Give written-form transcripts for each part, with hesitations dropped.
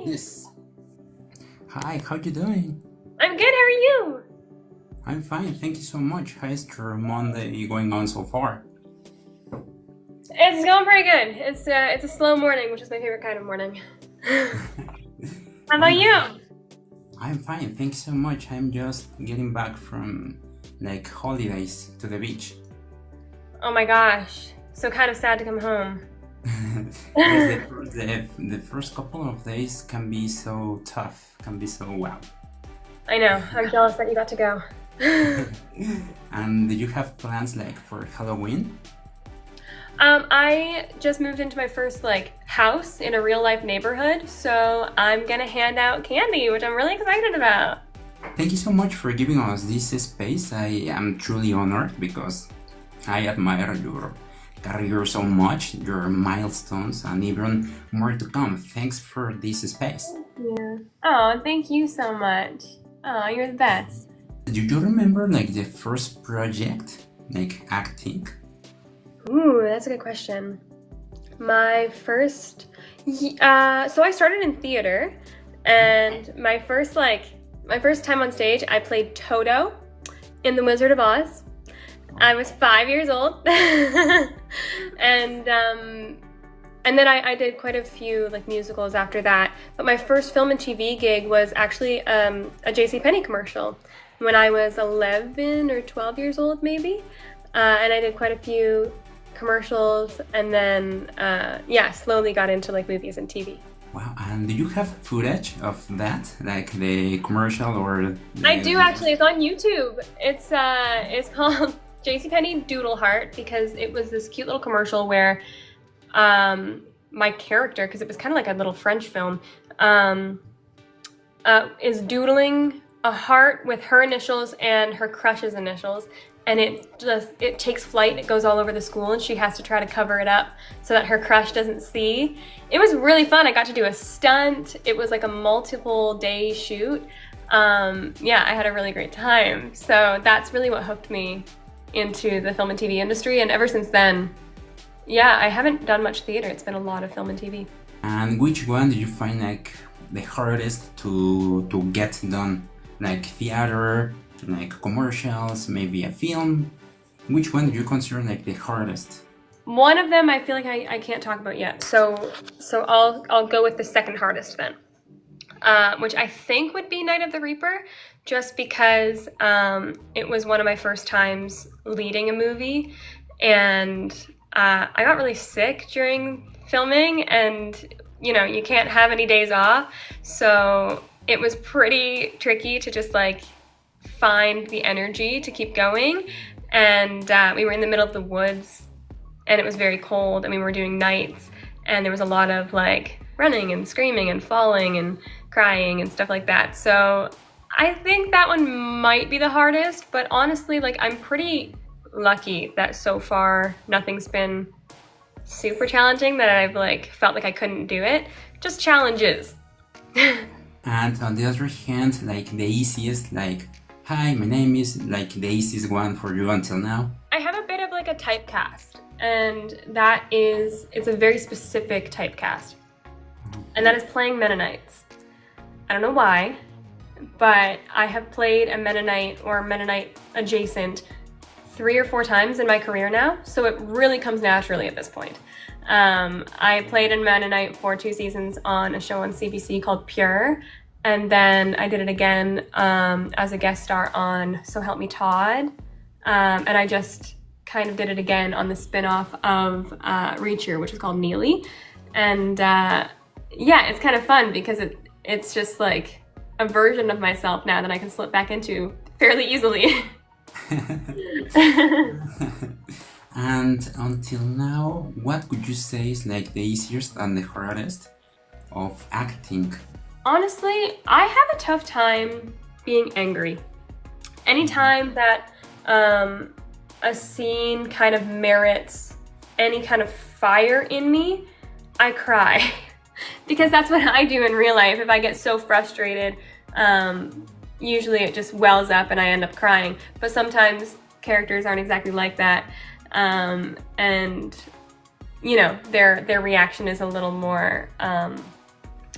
Yes. Hi, how you doing? I'm good, how are you? I'm fine, thank you so much. How's your Monday going on so far? It's going pretty good. It's a slow morning, which is my favorite kind of morning. How about you? I'm fine, thank you so much. I'm just getting back from holidays to the beach. Oh my gosh, so kind of sad to come home. Yes, the first couple of days can be so tough, can be so wow. I know, I'm jealous that you got to go. And do you have plans for Halloween? I just moved into my first house in a real life neighborhood, so I'm gonna hand out candy, which I'm really excited about. Thank you so much for giving us this space. I am truly honored because I admire your career so much, your milestones, and even more to come. Thanks for this space. Yeah. Oh, thank you so much. Oh, you're the best. Do you remember the first project, acting? Ooh, that's a good question. My first, so I started in theater, and my first time on stage, I played Toto in The Wizard of Oz. I was 5 years old, and then I did quite a few musicals after that. But my first film and TV gig was actually a JCPenney commercial when I was 11 or 12 years old, maybe. And I did quite a few commercials, and then slowly got into movies and TV. Wow, and do you have footage of that, the commercial or? I do actually. It's on YouTube. It's called JCPenney Doodle Heart because it was this cute little commercial where my character, because it was kind of like a little French film, is doodling a heart with her initials and her crush's initials, and it takes flight and it goes all over the school, and she has to try to cover it up so that her crush doesn't see. It was really fun. I got to do a stunt. It was a multiple day shoot. I had a really great time. So that's really what hooked me into the film and TV industry, and ever since then, I haven't done much theater. It's been a lot of film and TV. And which one do you find the hardest to get done? Theater, commercials, maybe a film? Which one do you consider the hardest? One of them I feel like I can't talk about yet. So I'll go with the second hardest then. Which I think would be Night of the Reaper, just because it was one of my first times leading a movie, and I got really sick during filming, and you can't have any days off, so it was pretty tricky to just find the energy to keep going. And we were in the middle of the woods, and it was very cold, and we were doing nights, and there was a lot of running and screaming and falling and crying and stuff like that. So I think that one might be the hardest, but honestly, I'm pretty lucky that so far nothing's been super challenging that I've felt like I couldn't do it. Just challenges. And on the other hand, the easiest, hi, my name is, the easiest one for you until now? I have a bit of a typecast, and it's a very specific typecast, and that is playing Mennonites. I don't know why, but I have played a Mennonite or Mennonite adjacent 3 or 4 times in my career now, so it really comes naturally at this point. I played a Mennonite for 2 seasons on a show on CBC called Pure, and then I did it again as a guest star on So Help Me Todd, and I just kind of did it again on the spin-off of Reacher, which is called Neely. And it's kind of fun because it's just a version of myself now that I can slip back into fairly easily. And until now, what would you say is the easiest and the hardest of acting? Honestly, I have a tough time being angry. Anytime that a scene kind of merits any kind of fire in me, I cry. Because that's what I do in real life. If I get so frustrated, usually it just wells up and I end up crying. But sometimes characters aren't exactly like that. And their reaction is a little more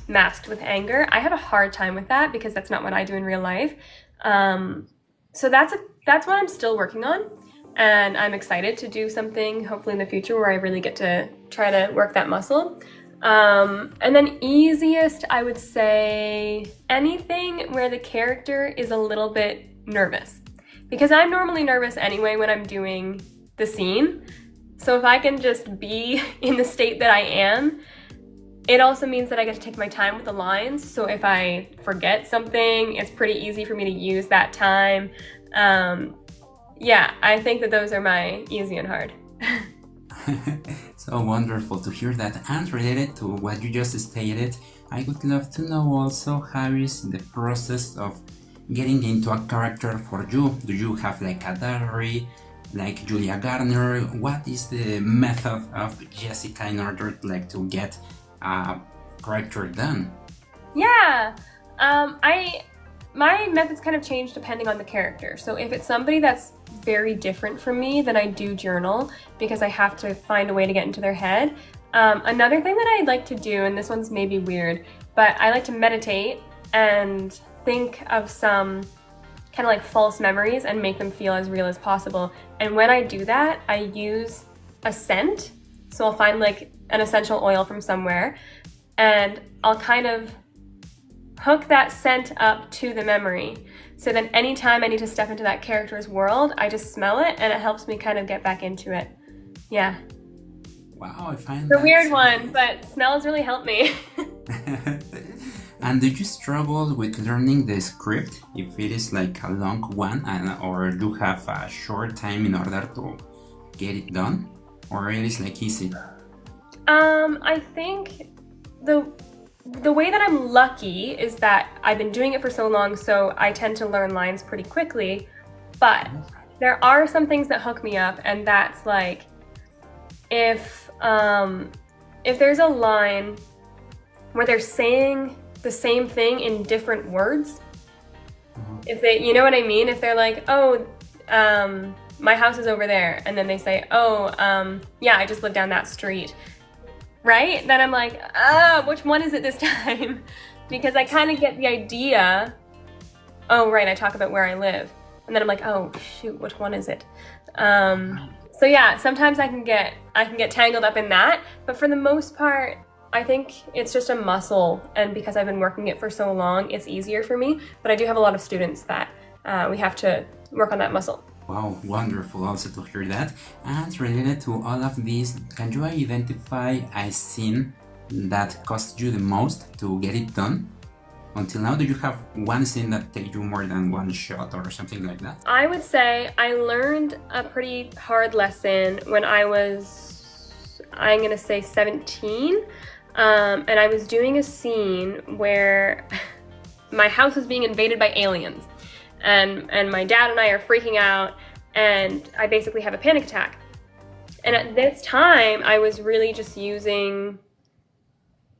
masked with anger. I have a hard time with that because that's not what I do in real life. So that's what I'm still working on, and I'm excited to do something hopefully in the future where I really get to try to work that muscle. And then easiest, I would say anything where the character is a little bit nervous, because I'm normally nervous anyway when I'm doing the scene. So if I can just be in the state that I am, it also means that I get to take my time with the lines. So if I forget something, it's pretty easy for me to use that time. Yeah, I think that those are my easy and hard. So wonderful to hear that. And related to what you just stated, I would love to know also how is the process of getting into a character for you. Do you have like a diary, like Julia Garner? What is the method of Jessica in order to get a character done? Yeah, my methods kind of change depending on the character. So if it's somebody that's very different from me, then I do journal because I have to find a way to get into their head. Another thing that I'd like to do, and this one's maybe weird, but I like to meditate and think of some kind of like false memories and make them feel as real as possible. And when I do that, I use a scent. So I'll find like an essential oil from somewhere, and I'll kind of hook that scent up to the memory. So then anytime I need to step into that character's world, I just smell it and it helps me kind of get back into it. Yeah. Wow, I find it's a weird one, but smells really help me. And did you struggle with learning the script if it is like a long one, or you have a short time in order to get it done, or it is like easy? I think the way that I'm lucky is that I've been doing it for so long, so I tend to learn lines pretty quickly. But there are some things that hook me up, and that's like if there's a line where they're saying the same thing in different words. If they, you know what I mean? If they're like, oh, my house is over there, and then they say, oh, yeah, I just live down that street. Right? Then I'm like, which one is it this time? Because I kind of get the idea, oh, right, I talk about where I live. And then I'm like, oh, shoot, which one is it? So yeah, sometimes I can get tangled up in that. But for the most part, I think it's just a muscle. And because I've been working it for so long, it's easier for me. But I do have a lot of students that we have to work on that muscle. Wow, wonderful also to hear that. And related to all of this, can you identify a scene that cost you the most to get it done? Until now, do you have one scene that takes you more than one shot or something like that? I would say I learned a pretty hard lesson when I was, I'm gonna say 17. And I was doing a scene where my house was being invaded by aliens. And my dad and I are freaking out, and I basically have a panic attack. And at this time, I was really just using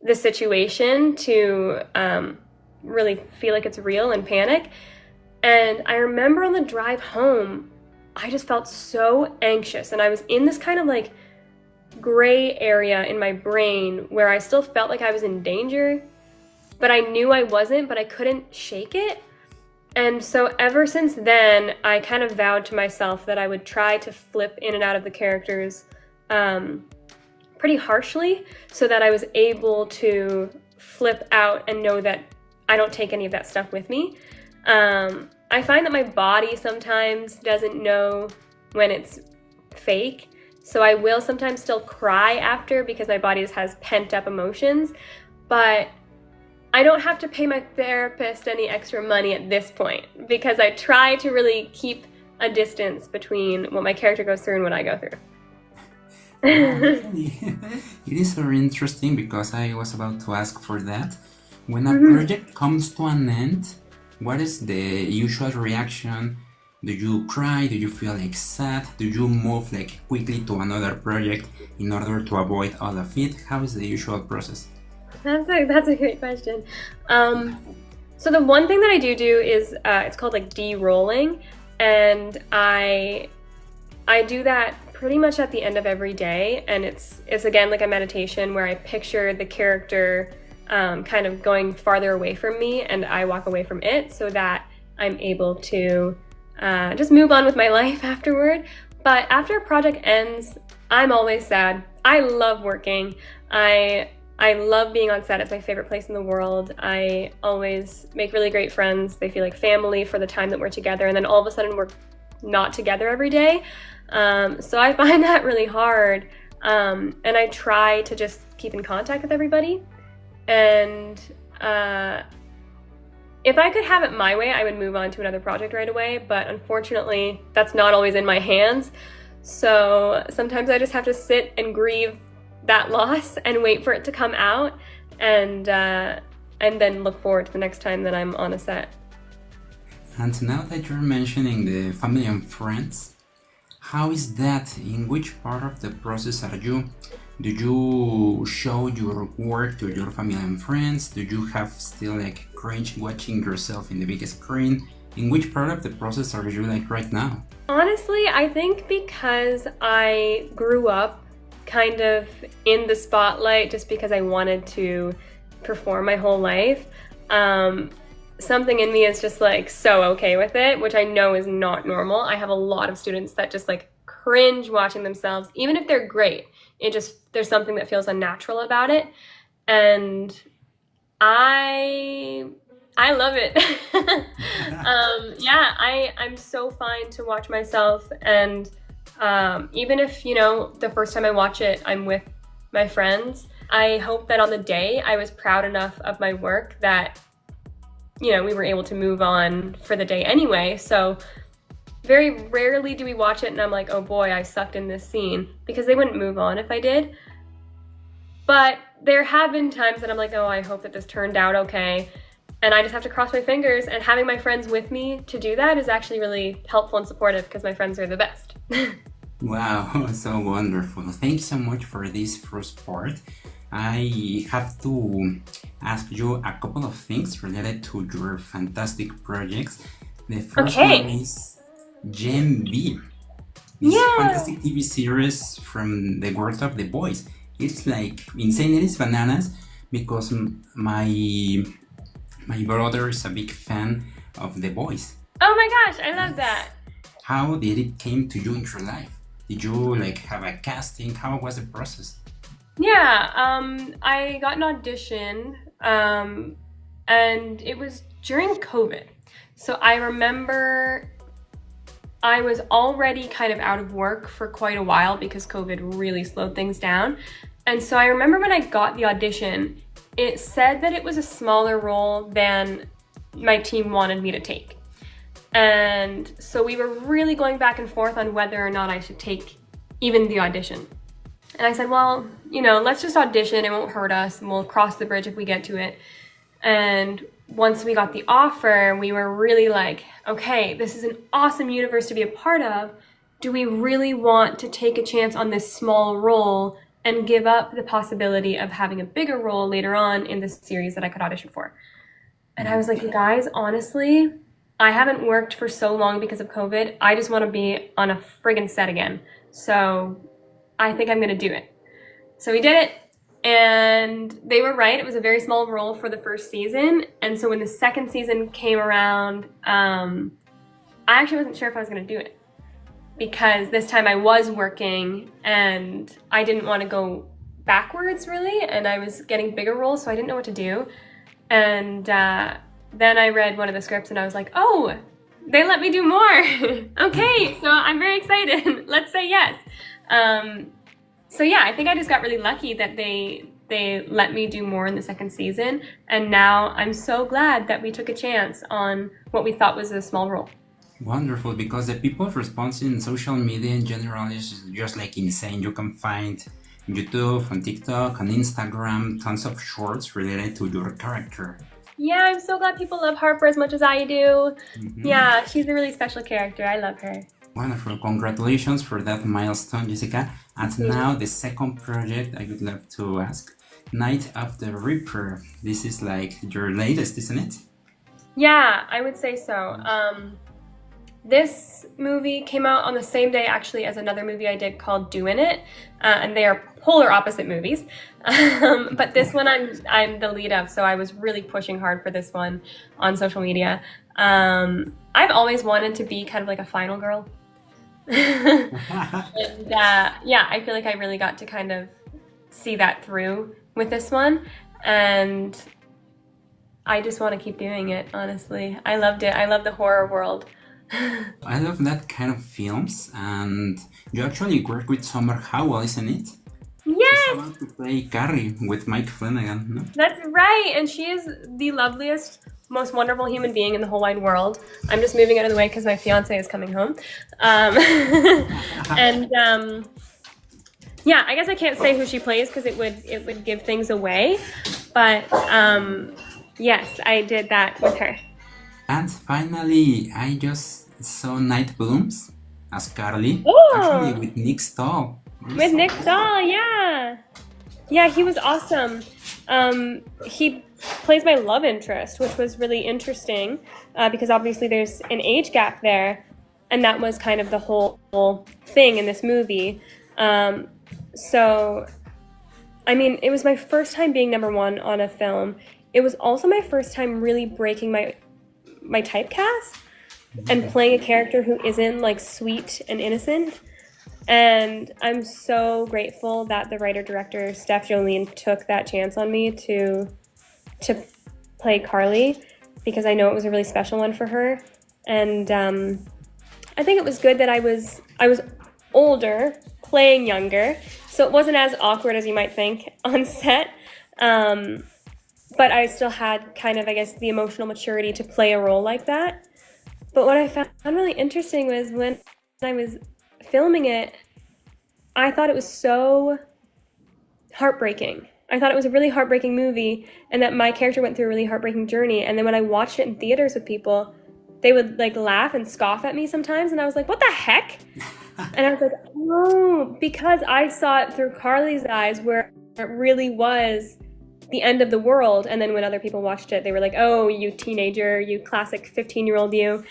the situation to really feel like it's real and panic. And I remember on the drive home, I just felt so anxious, and I was in this kind of like gray area in my brain where I still felt like I was in danger, but I knew I wasn't, but I couldn't shake it. And so ever since then, I kind of vowed to myself that I would try to flip in and out of the characters pretty harshly, so that I was able to flip out and know that I don't take any of that stuff with me. I find that my body sometimes doesn't know when it's fake, so I will sometimes still cry after because my body just has pent up emotions, but I don't have to pay my therapist any extra money at this point because I try to really keep a distance between what my character goes through and what I go through. It is very interesting because I was about to ask for that. When a project comes to an end, what is the usual reaction? Do you cry? Do you feel like sad? Do you move like quickly to another project in order to avoid all of it? How is the usual process? That's a great question. So the one thing that I do is it's called like de-rolling, and I do that pretty much at the end of every day, and it's again like a meditation where I picture the character kind of going farther away from me and I walk away from it so that I'm able to just move on with my life afterward. But after a project ends, I'm always sad. I love working. I love being on set. It's my favorite place in the world. I always make really great friends. They feel like family for the time that we're together, and then all of a sudden we're not together every day. So I find that really hard. And I try to just keep in contact with everybody. And if I could have it my way, I would move on to another project right away, but unfortunately, that's not always in my hands. So sometimes I just have to sit and grieve that loss and wait for it to come out, and then look forward to the next time that I'm on a set. And now that you're mentioning the family and friends, how is that? In which part of the process are you? Do you show your work to your family and friends? Do you have still like cringe watching yourself in the big screen? In which part of the process are you like right now? Honestly, I think because I grew up kind of in the spotlight just because I wanted to perform my whole life, something in me is just like so okay with it, which I know is not normal. I have a lot of students that just like cringe watching themselves, even if they're great. There's something that feels unnatural about it, and I love it. I'm so fine to watch myself, and even if, the first time I watch it, I'm with my friends, I hope that on the day I was proud enough of my work that, we were able to move on for the day anyway. So very rarely do we watch it and I'm like, oh boy, I sucked in this scene, because they wouldn't move on if I did. But there have been times that I'm like, oh, I hope that this turned out okay. And I just have to cross my fingers, and having my friends with me to do that is actually really helpful and supportive, because my friends are the best. Wow, so wonderful. Thank you so much for this first part. I have to ask you a couple of things related to your fantastic projects. The first one is Gen B. This fantastic TV series from the world of The Boys. It's like insane, it is bananas, because my brother is a big fan of The Boys. Oh my gosh, I love that. How did it came to you in your life? Did you like have a casting? How was the process? Yeah, I got an audition, and it was during COVID. So I remember I was already kind of out of work for quite a while because COVID really slowed things down. And so I remember when I got the audition, it said that it was a smaller role than my team wanted me to take. And so we were really going back and forth on whether or not I should take even the audition. And I said, well, let's just audition, it won't hurt us, and we'll cross the bridge if we get to it. And once we got the offer, we were really like, okay, this is an awesome universe to be a part of. Do we really want to take a chance on this small role and give up the possibility of having a bigger role later on in this series that I could audition for? And I was like, you guys, honestly, I haven't worked for so long because of COVID. I just want to be on a friggin' set again. So I think I'm going to do it. So we did it, and they were right. It was a very small role for the first season. And so when the second season came around, I actually wasn't sure if I was going to do it, because this time I was working and I didn't want to go backwards really, and I was getting bigger roles, so I didn't know what to do. And then I read one of the scripts and I was like, oh, they let me do more. Okay, so I'm very excited. Let's say yes. So yeah, I think I just got really lucky that they let me do more in the second season, and now I'm so glad that we took a chance on what we thought was a small role. Wonderful, because the people's response in social media in general is just like insane. You can find on YouTube, on TikTok, on Instagram, tons of shorts related to your character. Yeah, I'm so glad people love Harper as much as I do. Yeah, she's a really special character. I love her. Wonderful. Congratulations for that milestone, Jessica. And now the second project I would love to ask. Night of the Reaper. This is like your latest, isn't it? Yeah, I would say so. This movie came out on the same day actually as another movie I did called Doin' It, and they are polar opposite movies. But this one I'm the lead of, so I was really pushing hard for this one on social media. I've always wanted to be kind of like a final girl. And yeah, I feel like I really got to kind of see that through with this one, and I just want to keep doing it, honestly. I loved it. I love the horror world. I love that kind of films, and you actually work with Summer Howell, isn't it? She's Yes, about to play Carrie with Mike Flanagan, no? that's right. And she is the loveliest, most wonderful human being in the whole wide world. I'm just moving out of the way because my fiance is coming home. And yeah, I guess I can't say who she plays because it would give things away. But yes, I did that with her. And finally, I just saw Night Blooms as Carly, actually Oh, with Nick Stahl. with Nick Stahl, yeah. Yeah, he was awesome. He plays my love interest, which was really interesting because obviously there's an age gap there, and that was kind of the whole thing in this movie. So, I mean, it was my first time being number one on a film. It was also my first time really breaking my typecast and playing a character who isn't like sweet and innocent. And I'm so grateful that the writer-director Steph Jolene took that chance on me to play Carly, because I know it was a really special one for her. And I think it was good that I was older playing younger, so it wasn't as awkward as you might think on set. But I still had kind of, I guess, the emotional maturity to play a role like that. But what I found really interesting was when I was filming it, I thought it was so heartbreaking. I thought it was a really heartbreaking movie, and that my character went through a really heartbreaking journey. And then when I watched it in theaters with people, they would like laugh and scoff at me sometimes, and I was like, "What the heck?" And I was like, "Oh," because I saw it through Carly's eyes, where it really was the end of the world. And then when other people watched it, they were like, "Oh, you teenager, you classic 15-year-old you."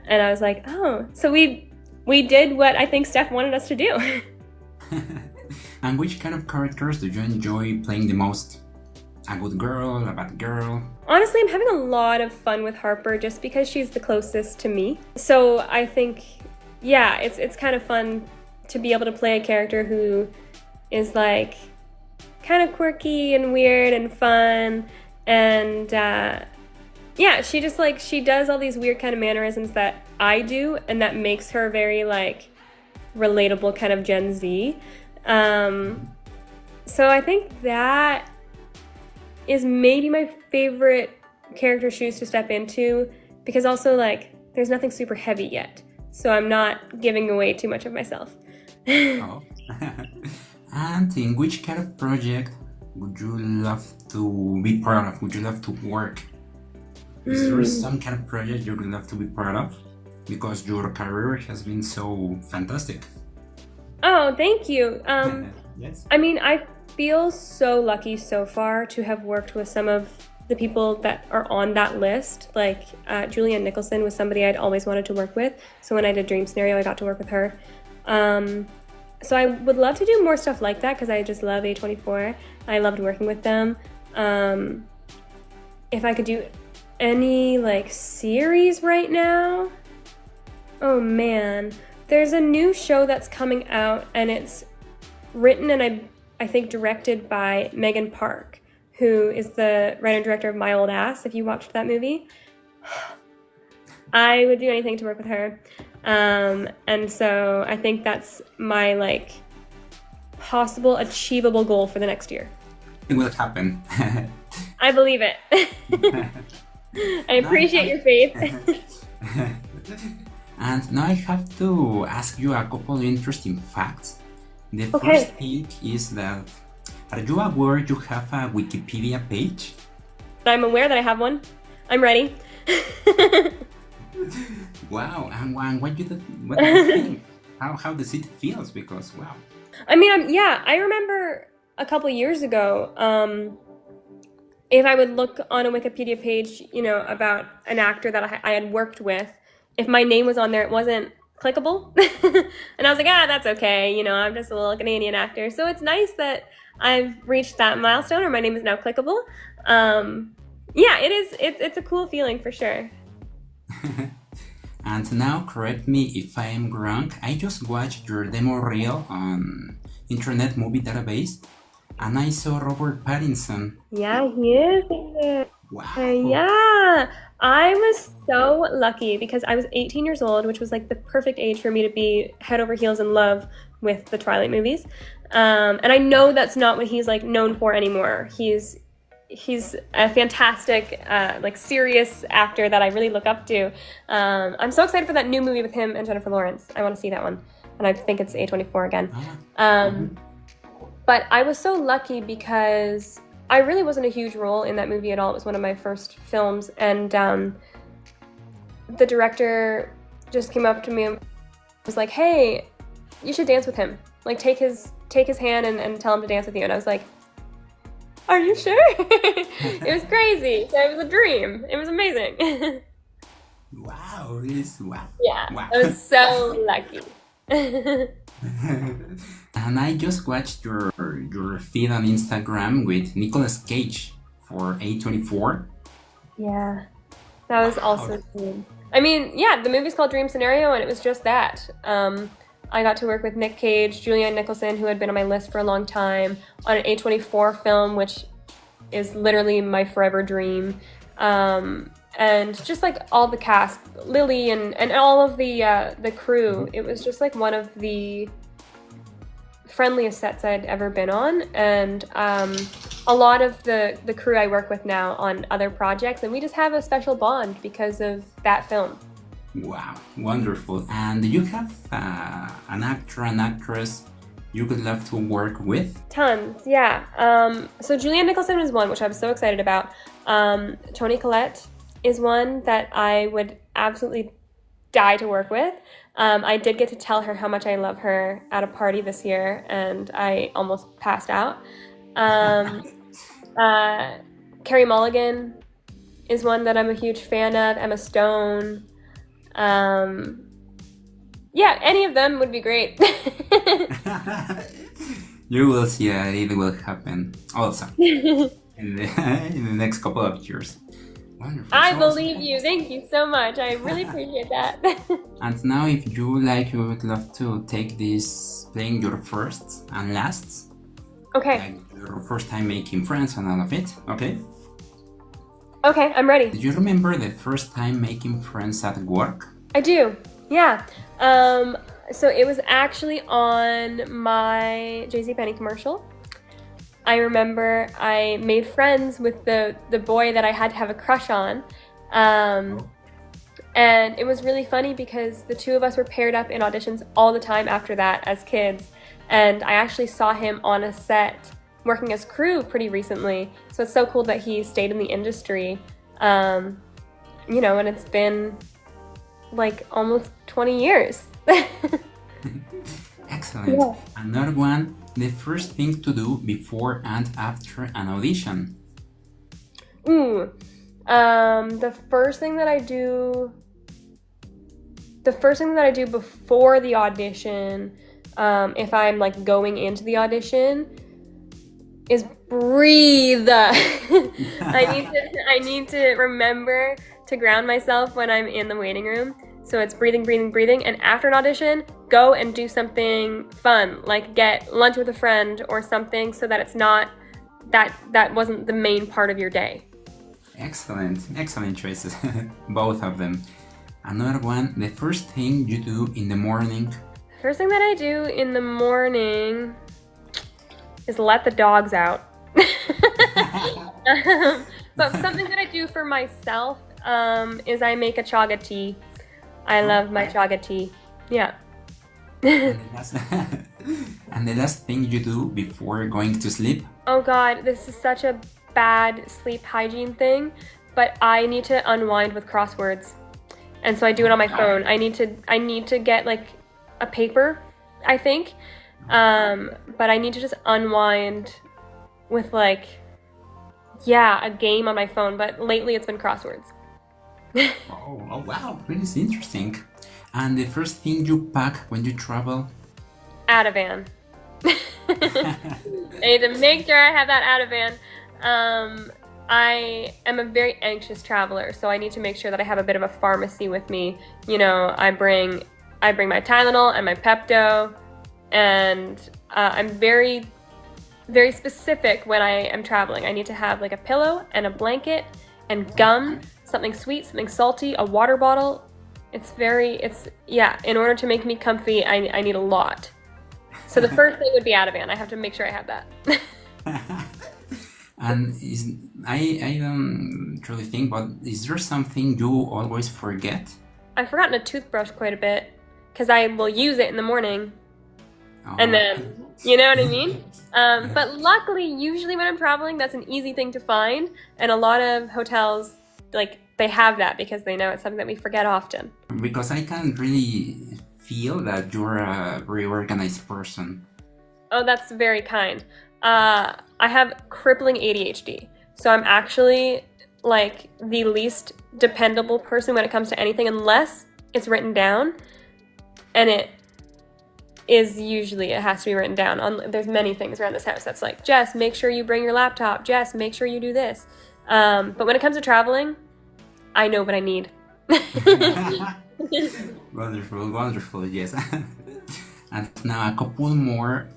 And I was like, "Oh." So we did what I think Steph wanted us to do. And which kind of characters do you enjoy playing the most? A good girl, a bad girl? Honestly, I'm having a lot of fun with Harper just because she's the closest to me. So I think, yeah, it's kind of fun to be able to play a character who is like kind of quirky and weird and fun. And yeah, she just like, she does all these weird kind of mannerisms that I do, and that makes her very like relatable kind of Gen Z. So I think that is maybe my favorite character shoes to step into, because also like there's nothing super heavy yet, so I'm not giving away too much of myself. Oh. And in which kind of project would you love to be part of? Would you love to work? Is there some kind of project you would love to be part of? Because your career has been so fantastic. Oh, thank you. Yes. I mean, I feel so lucky so far to have worked with some of the people that are on that list. Like Julianne Nicholson was somebody I'd always wanted to work with. So when I did Dream Scenario, I got to work with her. So I would love to do more stuff like that because I just love A24. I loved working with them. If I could do any like series right now, oh man, there's a new show that's coming out, and it's written and I think directed by Megan Park, who is the writer and director of My Old Ass, if you watched that movie. I would do anything to work with her. And so I think that's my like possible achievable goal for the next year. It will happen. I believe it. I appreciate your faith. And now I have to ask you a couple of interesting facts. The Okay. first thing is that, are you aware you have a Wikipedia page? I'm aware that I have one. I'm ready. Wow, and what do you think? How does it feel? Because wow. I mean, yeah, I remember a couple years ago, if I would look on a Wikipedia page, you know, about an actor that I had worked with, if my name was on there, it wasn't clickable. And I was like, that's okay. I'm just a little Canadian actor. So it's nice that I've reached that milestone where my name is now clickable. Yeah, it is. It's a cool feeling for sure. And now, correct me if I am wrong, I just watched your demo reel on Internet Movie Database, and I saw Robert Pattinson. Yeah, he is in there. Wow. Yeah, I was so lucky because I was 18 years old, which was like the perfect age for me to be head over heels in love with the Twilight movies. And I know that's not what he's like known for anymore. He's a fantastic, like serious actor that I really look up to. I'm so excited for that new movie with him and Jennifer Lawrence. I want to see that one, and I think it's A24 again. But I was so lucky because I really wasn't a huge role in that movie at all. It was one of my first films, and the director just came up to me and was like, "Hey, you should dance with him. Like, take his hand and tell him to dance with you." And I was like, "Are you sure?" It was crazy. So it was a dream. It was amazing. Wow, wow. Yeah, wow. I was so lucky. And I just watched your feed on Instagram with Nicolas Cage for A24. Yeah, that was also cool. I mean, yeah, the movie's called Dream Scenario, and it was just that. I got to work with Nick Cage, Julianne Nicholson, who had been on my list for a long time, on an A24 film, which is literally my forever dream. And just like all the cast, Lily and all of the crew, it was just like one of the friendliest sets I'd ever been on. And a lot of the crew I work with now on other projects, and we just have a special bond because of that film. Wow, wonderful. And do you have an actor, an actress you would love to work with? Tons, yeah. So Julianne Nicholson is one, which I was so excited about. Toni Collette is one that I would absolutely die to work with. I did get to tell her how much I love her at a party this year, and I almost passed out. Carey Mulligan is one that I'm a huge fan of. Emma Stone. Yeah, any of them would be great. You will see it will happen also in the next couple of years. Wonderful. I believe you. Thank you so much. I really appreciate that. And now, if you like, you would love to take this playing your firsts and lasts. Okay. Like your first time making friends and all of it. Okay? Okay, I'm ready. Do you remember the first time making friends at work? I do. Yeah. So it was actually on my JCPenney commercial. I remember I made friends with the boy that I had to have a crush on. And it was really funny because the two of us were paired up in auditions all the time after that as kids. And I actually saw him on a set working as crew pretty recently. So it's so cool that he stayed in the industry. And it's been like almost 20 years. Excellent. Yeah. Another one, the first thing to do before and after an audition. The first thing that I do before the audition, if I'm like going into the audition, is breathe. I need to remember to ground myself when I'm in the waiting room. So it's breathing, breathing, breathing. And after an audition, go and do something fun, like get lunch with a friend or something, so that it's not that wasn't the main part of your day. Excellent choices, both of them. Another one, the first thing you do in the morning. First thing that I do in the morning is let the dogs out. But something that I do for myself is I make a chaga tea. I love my chaga tea. Yeah. And the last thing you do before going to sleep? Oh God, this is such a bad sleep hygiene thing, but I need to unwind with crosswords. And so I do it on my phone. I need to get like a paper, I think. But I need to just unwind with a game on my phone, but lately it's been crosswords. Oh, wow, really interesting. And the first thing you pack when you travel? Ativan. I need to make sure I have that Ativan. I am a very anxious traveler, so I need to make sure that I have a bit of a pharmacy with me. You know, I bring my Tylenol and my Pepto, and I'm very, very specific when I am traveling. I need to have like a pillow and a blanket and gum, something sweet, something salty, a water bottle. In order to make me comfy, I need a lot. So the first thing would be Ativan. I have to make sure I have that. And I don't truly think, but is there something you always forget? I've forgotten a toothbrush quite a bit because I will use it in the morning. Oh. And then, you know what I mean? But luckily, usually when I'm traveling, that's an easy thing to find. And a lot of hotels, like, they have that because they know it's something that we forget often. Because I can really feel that you're a very organized person. Oh, that's very kind. I have crippling ADHD. So I'm actually like the least dependable person when it comes to anything unless it's written down. And it has to be written down. There's many things around this house that's like, Jess, make sure you bring your laptop. Jess, make sure you do this. But when it comes to traveling, I know what I need. Wonderful, yes. And now a couple more.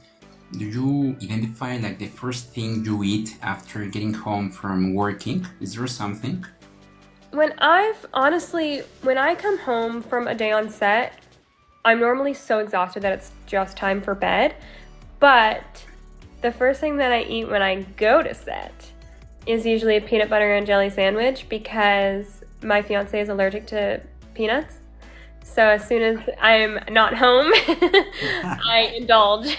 Do you identify like the first thing you eat after getting home from working? Is there something? When I come home from a day on set, I'm normally so exhausted that it's just time for bed. But the first thing that I eat when I go to set is usually a peanut butter and jelly sandwich because my fiance is allergic to peanuts. So as soon as I'm not home, I indulge.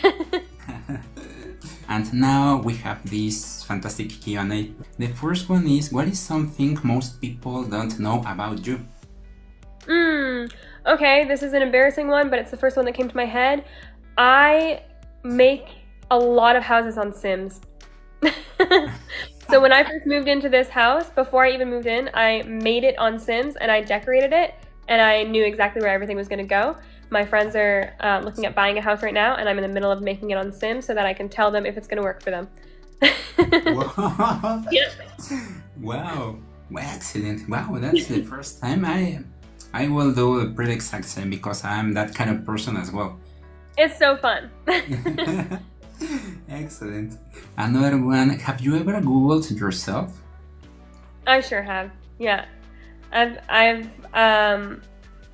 And now we have this fantastic Q&A. The first one is, what is something most people don't know about you? Okay, this is an embarrassing one, but it's the first one that came to my head. I make a lot of houses on Sims. So when I first moved into this house, before I even moved in, I made it on Sims and I decorated it and I knew exactly where everything was going to go. My friends are looking at buying a house right now and I'm in the middle of making it on Sims so that I can tell them if it's going to work for them. Wow. Yep. Wow, excellent. Wow, that's the first time I will do the pretty exact same because I'm that kind of person as well. It's so fun. Excellent. Another one, have you ever Googled yourself? I sure have, yeah. I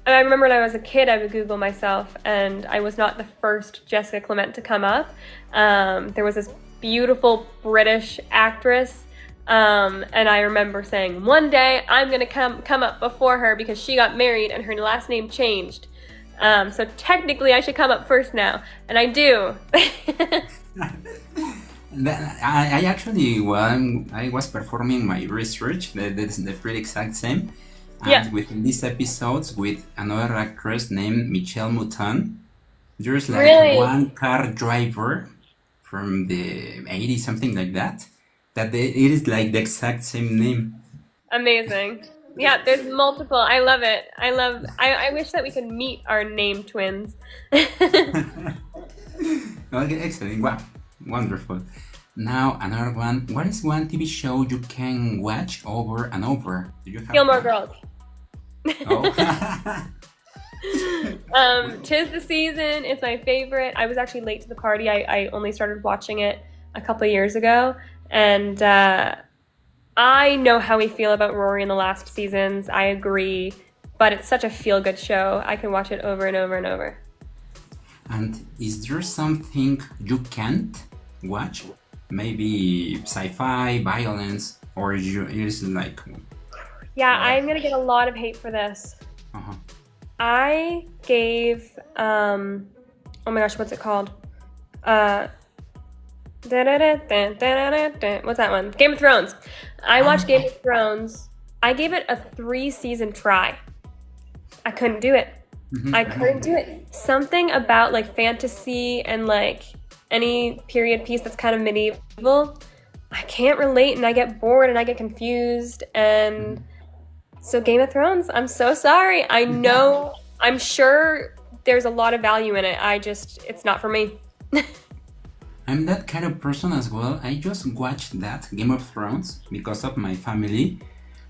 remember when I was a kid, I would Google myself, and I was not the first Jessica Clement to come up. There was this beautiful British actress, and I remember saying, one day I'm gonna come up before her because she got married and her last name changed. So technically I should come up first now, and I do. I actually, when I was performing my research, that's the pretty exact same. And yeah. Within these episodes, with another actress named Michelle Mouton, there's like Really? one car driver from the 80s, something like that, it is like the exact same name. Amazing. Yeah, there's multiple. I love it. I wish that we could meet our name twins. Okay, excellent. Wow, wonderful. Now, another one. What is one TV show you can watch over and over? Do you have Gilmore one? Girls. Oh. 'Tis the season. It's my favorite. I was actually late to the party. I only started watching it a couple of years ago. And I know how we feel about Rory in the last seasons. I agree. But it's such a feel-good show. I can watch it over and over and over. And is there something you can't watch? Maybe sci-fi, violence, or is like... Yeah, I'm gonna get a lot of hate for this. Uh-huh. I gave, oh my gosh, what's it called? What's that one? Game of Thrones. I watched Game of Thrones. I gave it a 3-season try. I couldn't do it. I couldn't do it. Something about like fantasy and like any period piece that's kind of medieval, I can't relate and I get bored and I get confused and So Game of Thrones, I'm so sorry. I know, I'm sure there's a lot of value in it. It's not for me. I'm that kind of person as well. I just watched that Game of Thrones because of my family.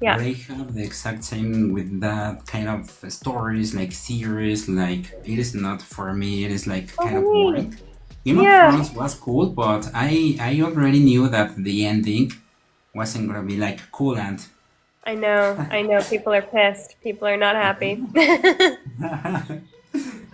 Yeah. They have the exact same with that kind of stories, like series. Like it is not for me. It is like kind of boring. Game of Yeah. Thrones was cool, but I already knew that the ending wasn't gonna be like cool and. I know. People are pissed. People are not happy.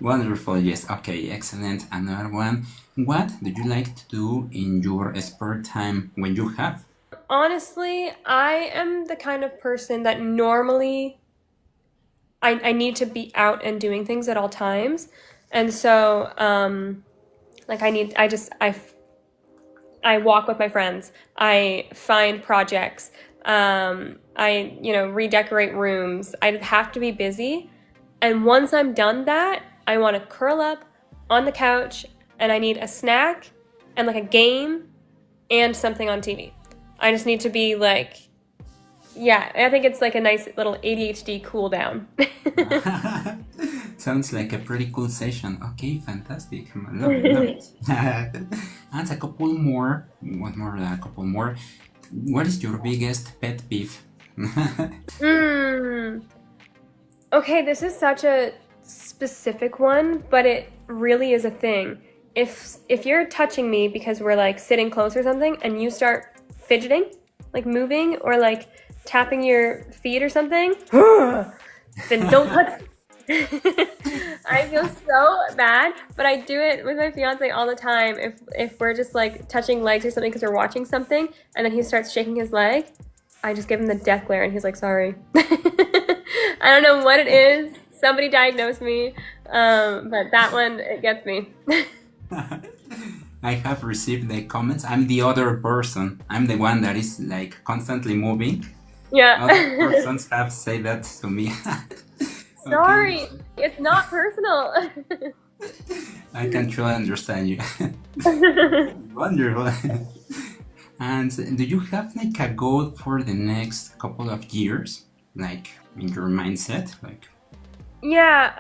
Wonderful, yes. Okay, excellent. Another one. What do you like to do in your spare time when you have? Honestly, I am the kind of person that normally I need to be out and doing things at all times. And so, like I walk with my friends. I find projects. Redecorate rooms. I have to be busy. And once I'm done that, I want to curl up on the couch and I need a snack and like a game and something on TV. I just need to be like, yeah, I think it's like a nice little ADHD cool down. Sounds like a pretty cool session. Okay, fantastic. Love it. And a couple more. A couple more. What is your biggest pet peeve? Okay, this is such a specific one, but it really is a thing. If you're touching me because we're like sitting close or something and you start fidgeting, like moving or like tapping your feet or something, then don't touch me. I feel so bad, but I do it with my fiance all the time. If we're just like touching legs or something because we're watching something and then he starts shaking his leg, I just give him the death glare and he's like, sorry. I don't know what it is. Somebody diagnosed me, but that one, it gets me. I have received the comments. I'm the other person. I'm the one that is like constantly moving. Yeah. Other persons have said that to me. Sorry, okay. It's not personal. I can truly understand you. Wonderful. And do you have like a goal for the next couple of years, like in your mindset, like? Yeah,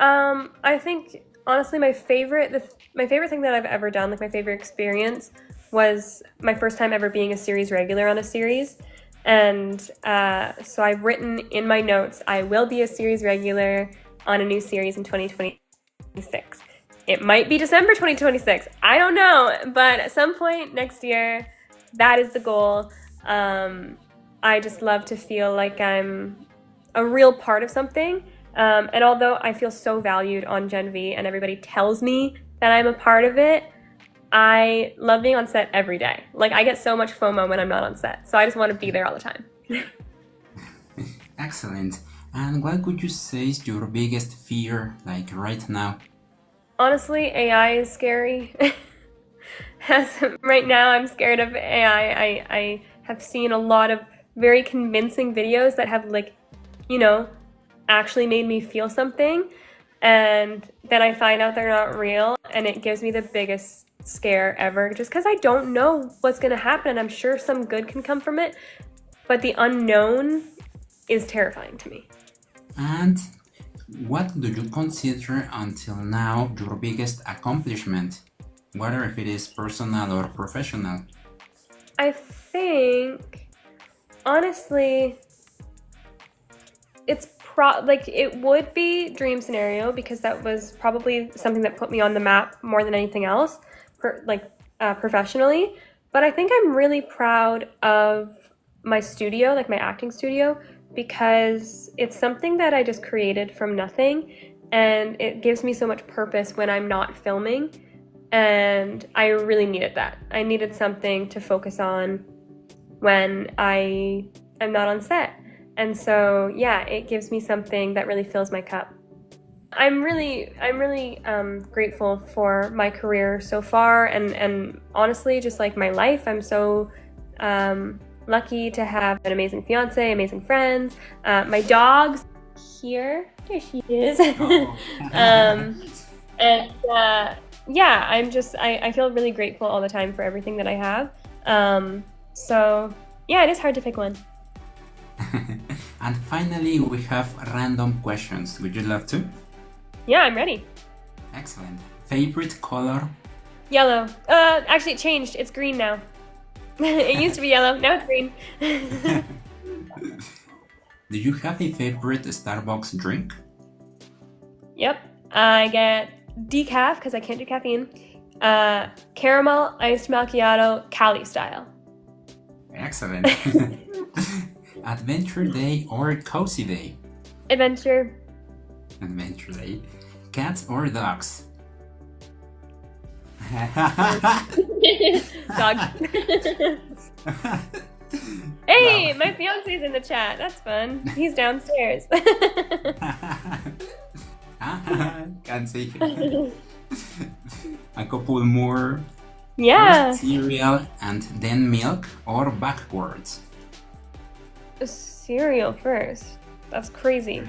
I think honestly my favorite thing that I've ever done, like my favorite experience, was my first time ever being a series regular on a series. And so I've written in my notes, I will be a series regular on a new series in 2026. It might be December 2026. I don't know, but at some point next year, that is the goal. I just love to feel like I'm a real part of something. And although I feel so valued on Gen V and everybody tells me that I'm a part of it, I love being on set every day. Like, I get so much FOMO when I'm not on set, so I just want to be there all the time. Excellent. And what would you say is your biggest fear, like right now? Honestly, AI is scary. Right now, I'm scared of AI. I have seen a lot of very convincing videos that have, like, actually made me feel something, and then I find out they're not real, and it gives me the biggest scare ever, just because I don't know what's going to happen. I'm sure some good can come from it, but the unknown is terrifying to me. And what do you consider until now your biggest accomplishment, whether if it is personal or professional? I think, honestly, it's it would be Dream Scenario, because that was probably something that put me on the map more than anything else, professionally. But I think I'm really proud of my studio, like my acting studio, because it's something that I just created from nothing, and it gives me so much purpose when I'm not filming, and I really needed that. I needed something to focus on when I am not on set. And so, yeah, it gives me something that really fills my cup. I'm really grateful for my career so far, and honestly, just like my life. I'm so lucky to have an amazing fiance, amazing friends. My dog's here. There she is. Yeah, I feel really grateful all the time for everything that I have. So yeah, it is hard to pick one. And finally, we have random questions. Would you love to? Yeah, I'm ready. Excellent. Favorite color? Yellow. Actually, it changed. It's green now. It used to be yellow. Now it's green. Do you have a favorite Starbucks drink? Yep. I get decaf because I can't do caffeine. Caramel iced macchiato, Cali style. Excellent. Adventure day or cozy day? Adventure. Adventure day. Cats or dogs? Dog. Hey, my fiance's in the chat. That's fun. He's downstairs. Can see. A couple more. Yeah. First cereal and then milk or backwards? Cereal first. That's crazy.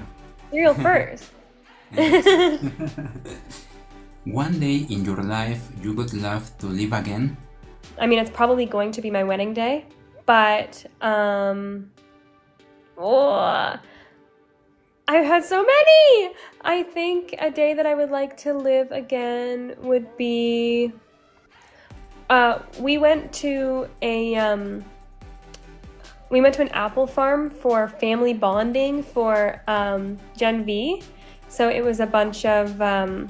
Cereal first. One day in your life you would love to live again? I mean, it's probably going to be my wedding day, but I've had so many. I think a day that I would like to live again would be we went to an apple farm for family bonding for Gen V. So it was a bunch of my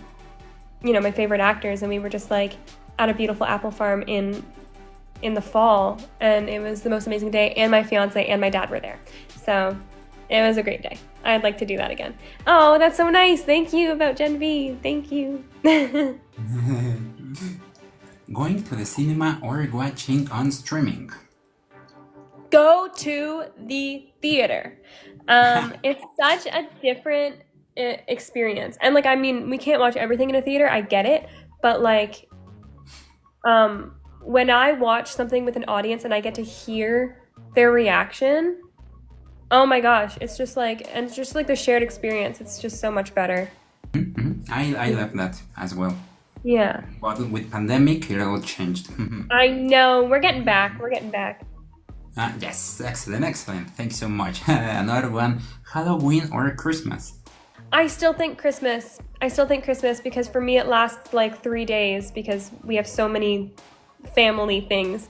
favorite actors, and we were just like at a beautiful apple farm in the fall, and it was the most amazing day, and my fiance and my dad were there. So it was a great day. I'd like to do that again. Oh, that's so nice. Thank you about Gen V. Thank you. Going to the cinema or watching on streaming? Go to the theater. It's such a different experience. And like, I mean, we can't watch everything in a theater. I get it. But like, when I watch something with an audience and I get to hear their reaction, oh my gosh, it's just like the shared experience. It's just so much better. Mm-hmm. I love that as well. Yeah. But with pandemic, it all changed. I know. We're getting back. Yes, excellent. Thank you so much. Another one, Halloween or Christmas? I still think Christmas because for me it lasts like 3 days because we have so many family things.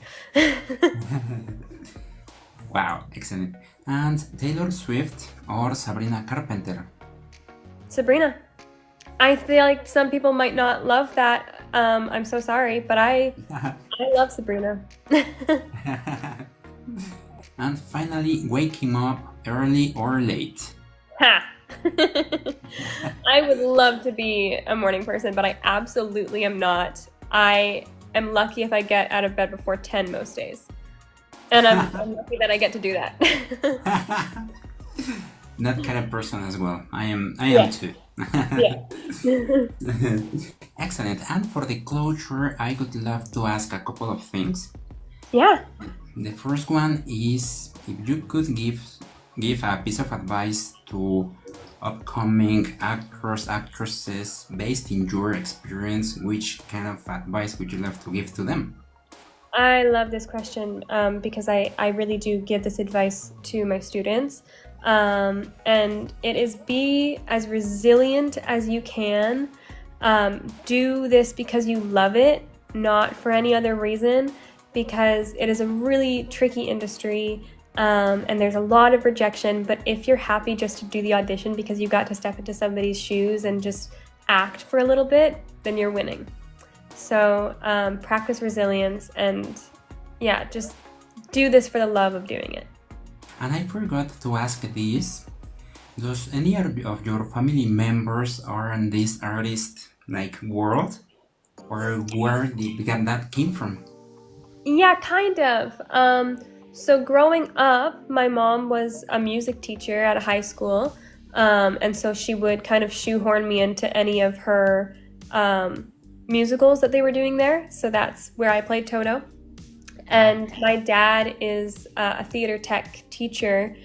Wow, excellent. And Taylor Swift or Sabrina Carpenter? Sabrina. I feel like some people might not love that. I'm so sorry, but I love Sabrina. And finally, waking up early or late? Ha! I would love to be a morning person, but I absolutely am not. I am lucky if I get out of bed before 10 most days. And I'm lucky that I get to do that. That kind of person as well. I am too. Yeah. Excellent. And for the closure, I would love to ask a couple of things. Yeah. The first one is if you could give a piece of advice to upcoming actors, actresses based in your experience, which kind of advice would you love to give to them? I love this question because I really do give this advice to my students. And it is be as resilient as you can. Do this because you love it, not for any other reason, because it is a really tricky industry. And there's a lot of rejection, but if you're happy just to do the audition because you got to step into somebody's shoes and just act for a little bit, then you're winning. So practice resilience and yeah, just do this for the love of doing it. And I forgot to ask this, does any of your family members are in this artist world? Or where did that came from? Yeah, kind of. So growing up, my mom was a music teacher at a high school, and so she would kind of shoehorn me into any of her musicals that they were doing there. So that's where I played Toto. And my dad is a theater tech teacher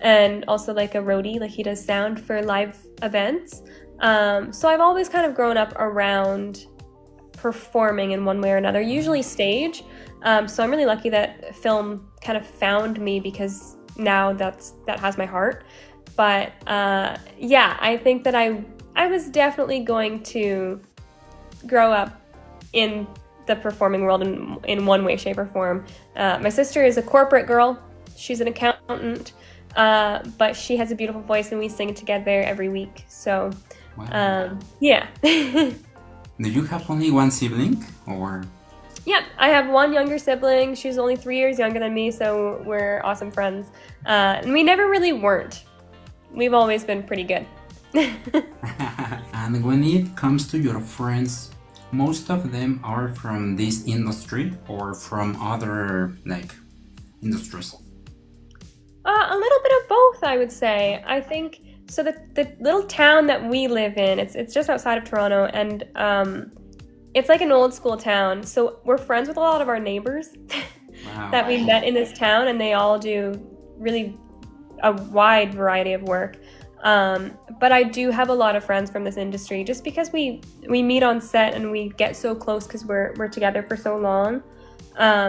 and also like a roadie, like he does sound for live events. So I've always kind of grown up around performing in one way or another, usually stage. So I'm really lucky that film kind of found me because, now that has my heart. But yeah, I think that I was definitely going to grow up in the performing world in one way, shape, or form. My sister is a corporate girl. She's an accountant, but she has a beautiful voice, and we sing together every week. So, yeah. Do you have only one sibling, or? Yep, I have one younger sibling. She's only 3 years younger than me, so we're awesome friends. And we never really weren't. We've always been pretty good. And when it comes to your friends, most of them are from this industry or from other industries? A little bit of both, I would say. I think so. The little town that we live in, it's just outside of Toronto, and it's like an old school town. So we're friends with a lot of our neighbors Wow. that we met in this town, and they all do really a wide variety of work. But I do have a lot of friends from this industry, just because we meet on set and we get so close because we're together for so long.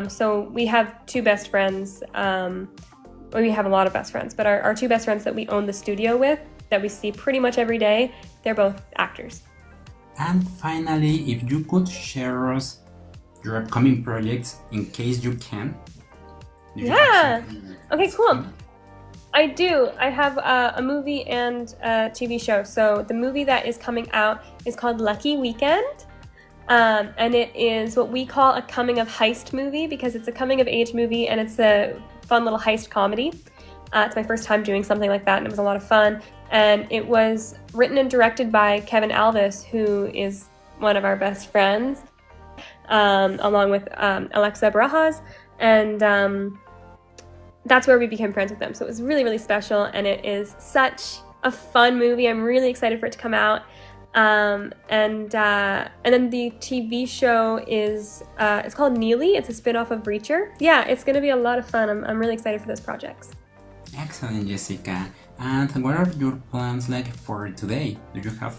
So we have two best friends. We have a lot of best friends, but our two best friends that we own the studio with, that we see pretty much every day, they're both actors. And finally, if you could share us your upcoming projects, in case you can. Yeah. Okay, cool. I do. I have a movie and a TV show. So the movie that is coming out is called Lucky Weekend. And it is what we call a coming of heist movie, because it's a coming of age movie and it's a fun little heist comedy. It's my first time doing something like that, and it was a lot of fun. And it was written and directed by Kevin Alvis, who is one of our best friends, along with Alexa Barajas. And that's where we became friends with them. So it was really, really special, and it is such a fun movie. I'm really excited for it to come out. And then the TV show is it's called Neely. It's a spin-off of Reacher. Yeah, it's going to be a lot of fun. I'm really excited for those projects. Excellent, Jessica. And what are your plans for today? Do you have?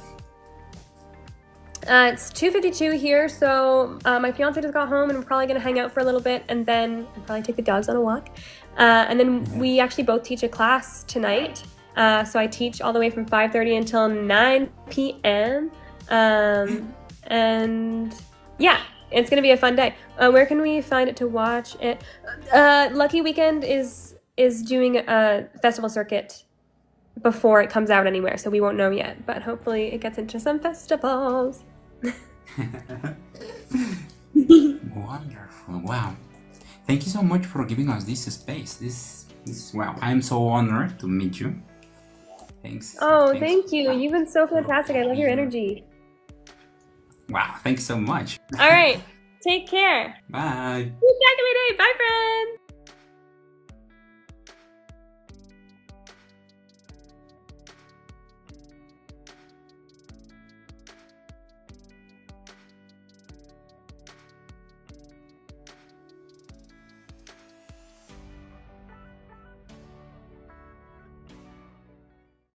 It's 2:52 here, so my fiance just got home, and we're probably going to hang out for a little bit, and then we'll probably take the dogs on a walk. And then we actually both teach a class tonight. So I teach all the way from 5:30 until 9 p.m. And yeah, it's going to be a fun day. Where can we find it to watch it? Lucky Weekend is doing a festival circuit before it comes out anywhere, so we won't know yet. But hopefully it gets into some festivals. Wonderful. Wow. Thank you so much for giving us this space. This wow. I'm so honored to meet you. Thanks. Oh, thank you. You've been so fantastic. I love your energy. Wow, thanks so much. All right. Take care. Bye. Good day. Bye, friends.